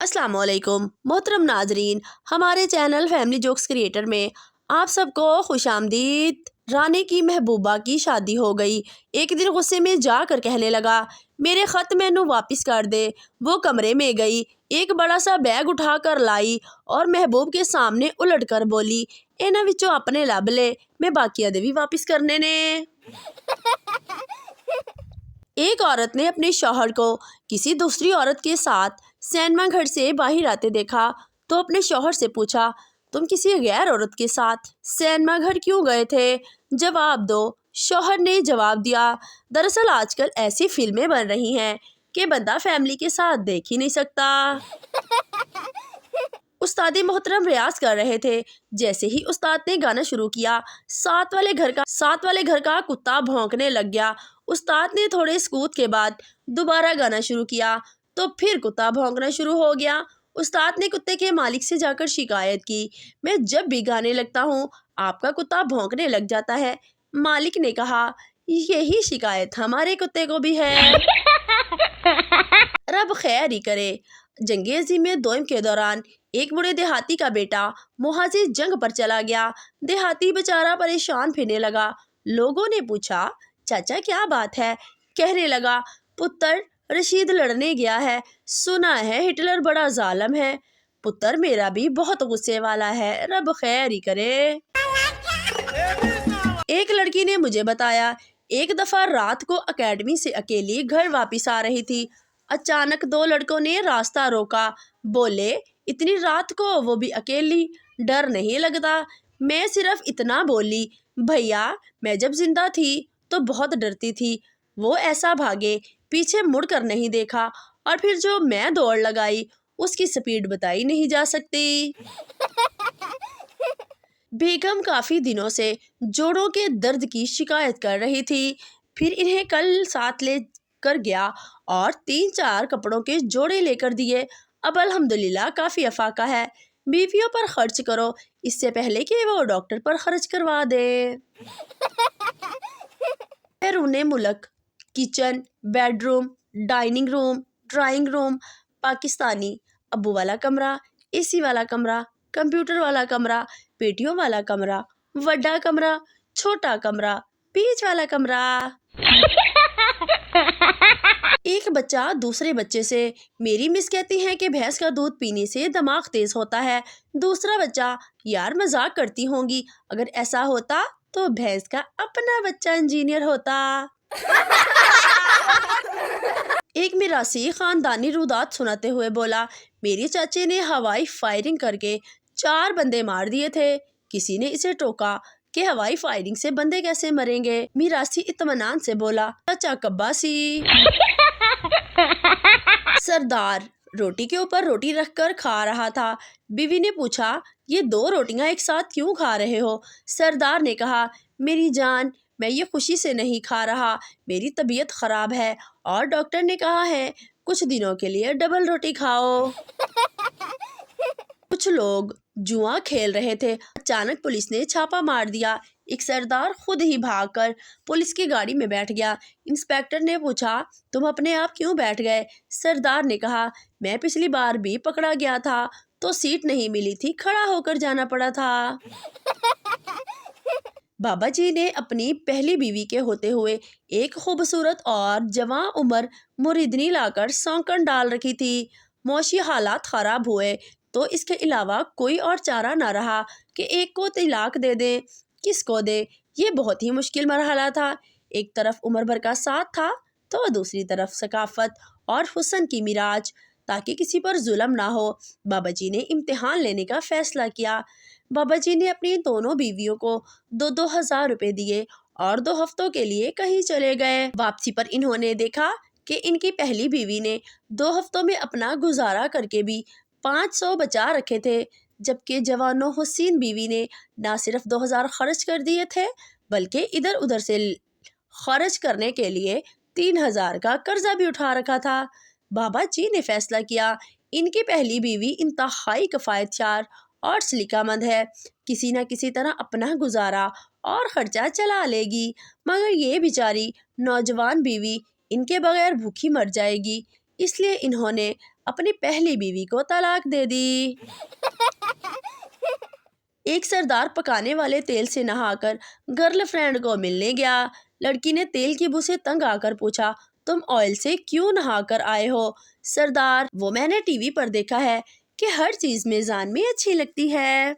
अस्सलाम वालेकुम मोहतरम नाजरीन, हमारे चैनल फैमिली जोक्स क्रिएटर में आप सबको खुश आमदीद। रानी की महबूबा की शादी हो गई। एक दिन गुस्से में जाकर कहने लगा, मेरे ख़त मैनू वापस कर दे। वो कमरे में गई, एक बड़ा सा बैग उठा कर लाई और महबूब के सामने उलट कर बोली, इन्हां विचों अपने लब ले, मैं बाकिया दे भी वापस करने ने। एक औरत ने अपने शौहर को किसी दूसरी औरत के साथ सिनेमा घर से बाहर आते देखा तो अपने शौहर से पूछा, तुम किसी गैर औरत के साथ सिनेमा घर क्यों गए थे? जवाब दो। शौहर ने जवाब दिया, दरअसल आजकल ऐसी फिल्में बन रही हैं कि बंदा फैमिली के साथ देख ही नहीं सकता। उस्ताद मोहतरम रियाज कर रहे थे। जैसे ही उस्ताद ने गाना शुरू किया, साथ वाले घर का कुत्ता भौंकने लग गया। उस्ताद ने थोड़े सकूत के बाद दोबारा गाना शुरू किया तो फिर कुत्ता भौंकना शुरू हो गया। उस्ताद ने कुत्ते के मालिक से जाकर शिकायत की, मैं जब भी गाने लगता हूँ आपका कुत्ता भौंकने लग जाता है। मालिक ने कहा, यही शिकायत हमारे कुत्ते को भी है। रब खैर ही करे। जंगे अज़ीम दोइम के दौरान एक बूढ़े देहाती का बेटा मुहाजिर जंग पर चला गया। देहाती बेचारा परेशान फिरने लगा। लोगों ने पूछा, चाचा क्या बात है? कहने लगा, पुत्र रशीद लड़ने गया है, सुना है हिटलर बड़ा जालिम है। पुत्र मेरा भी बहुत गुस्से वाला है, रब खैर ही करे। एक लड़की ने मुझे बताया, एक दफ़ा रात को एकेडमी से अकेली घर वापस आ रही थी। अचानक दो लड़कों ने रास्ता रोका। बोले, इतनी रात को वो भी अकेली, डर नहीं लगता? मैं सिर्फ इतना बोली, भैया मैं जब जिंदा थी तो बहुत डरती थी। वो ऐसा भागे, पीछे मुड़कर नहीं देखा, और फिर जो मैं दौड़ लगाई उसकी स्पीड बताई नहीं जा सकती। बेगम काफ़ी दिनों से जोड़ों के दर्द की शिकायत कर रही थी। फिर इन्हें कल साथ ले कर गया और 3-4 कपड़ों के जोड़े लेकर दिए। अब अल्हम्दुलिल्लाह काफ़ी अफाका है। बीवियों पर खर्च करो इससे पहले कि वो डॉक्टर पर खर्च करवा दे। बैरून मुल्क kitchen, bedroom, dining room, drawing room, Pakistani, अब्बू वाला कमरा, एसी वाला कमरा, कंप्यूटर वाला कमरा, पेटियों वाला कमरा, वड्डा कमरा, छोटा कमरा, बीच वाला कमरा। एक बच्चा दूसरे बच्चे से, मेरी मिस कहती हैं कि भैंस का दूध पीने से दिमाग तेज होता है। दूसरा बच्चा, यार मजाक करती होंगी, अगर ऐसा होता तो भैंस का अपना बच्चा इंजीनियर होता। एक मिरासी खानदानी रुदात सुनाते हुए बोला, मेरे चाचे ने हवाई फायरिंग करके 4 बंदे मार दिए थे। किसी ने इसे टोका कि हवाई फायरिंग से बंदे कैसे मरेंगे? मिरासी इत्मीनान से बोला, चाचा कब्बासी। सरदार रोटी के ऊपर रोटी रखकर खा रहा था। बीवी ने पूछा, ये 2 रोटियां एक साथ क्यों खा रहे हो? सरदार ने कहा, मेरी जान मैं ये खुशी से नहीं खा रहा, मेरी तबीयत खराब है और डॉक्टर ने कहा है कुछ दिनों के लिए डबल रोटी खाओ। कुछ लोग जुआ खेल रहे थे। अचानक पुलिस ने छापा मार दिया। एक सरदार खुद ही भागकर पुलिस की गाड़ी में बैठ गया। इंस्पेक्टर ने पूछा, तुम अपने आप क्यों बैठ गए? सरदार ने कहा, मैं पिछली बार भी पकड़ा गया था तो सीट नहीं मिली थी, खड़ा होकर जाना पड़ा था। बाबा जी ने अपनी पहली बीवी के होते हुए एक खूबसूरत और जवां उम्र मुरीदनी लाकर सौंकन डाल रखी थी। मौशी हालात खराब हुए तो इसके अलावा कोई और चारा ना रहा कि एक को तलाक दे दें। किसको दे? ये बहुत ही मुश्किल मरहला था। एक तरफ उम्र भर का साथ था तो दूसरी तरफ सकाफत और हुस्न की मिराज। ताकि किसी पर जुल्म ना हो, बाबा जी ने इम्तिहान लेने का फैसला किया। बाबा जी ने अपनी दोनों बीवियों को 2-2 हज़ार रुपए दिए और 2 हफ्तों के लिए कहीं चले गए। वापसी पर इन्होंने देखा कि इनकी पहली बीवी ने 2 हफ्तों में अपना गुजारा करके भी 500 बचा रखे थे, जबकि जवानों हुसैन बीवी ने ना सिर्फ 2,000 खर्च कर दिए थे बल्कि इधर उधर से खर्च करने के लिए 3,000 का कर्जा भी उठा रखा था। बाबा जी ने फैसला किया, इनकी पहली बीवी इंतहाई किफ़ायतशार और सलीकामंद है, किसी न किसी तरह अपना गुजारा और खर्चा चला लेगी, मगर ये बेचारी नौजवान बीवी इनके बगैर भूखी मर जाएगी। इसलिए इन्होंने اپنی پہلی بیوی کو طلاق دے دی۔ ایک سردار پکانے والے تیل سے نہا کر گرل فرینڈ کو ملنے گیا۔ لڑکی نے تیل کی بو سے تنگ آ کر پوچھا، تم آئل سے کیوں نہا کر آئے ہو؟ سردار، وہ میں نے ٹی وی پر دیکھا ہے کہ ہر چیز میزان میں اچھی لگتی ہے۔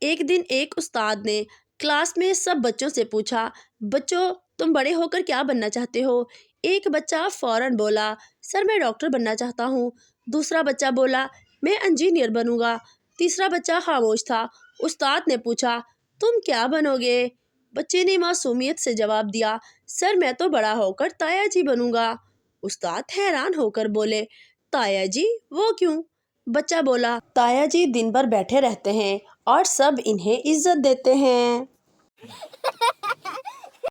ایک دن ایک استاد نے کلاس میں سب بچوں سے پوچھا، بچوں تم بڑے ہو کر کیا بننا چاہتے ہو؟ ایک بچہ فوراً بولا، سر میں ڈاکٹر بننا چاہتا ہوں۔ دوسرا بچہ بولا، میں انجینئر بنوں گا۔ تیسرا بچہ خاموش تھا۔ استاد نے پوچھا، تم کیا بنو گے؟ بچے نے معصومیت سے جواب دیا، سر میں تو بڑا ہو کر تایا جی بنوں گا۔ استاد حیران ہو کر بولے، تایا جی وہ کیوں؟ بچہ بولا، تایا جی دن بھر بیٹھے رہتے ہیں اور سب انہیں عزت دیتے ہیں۔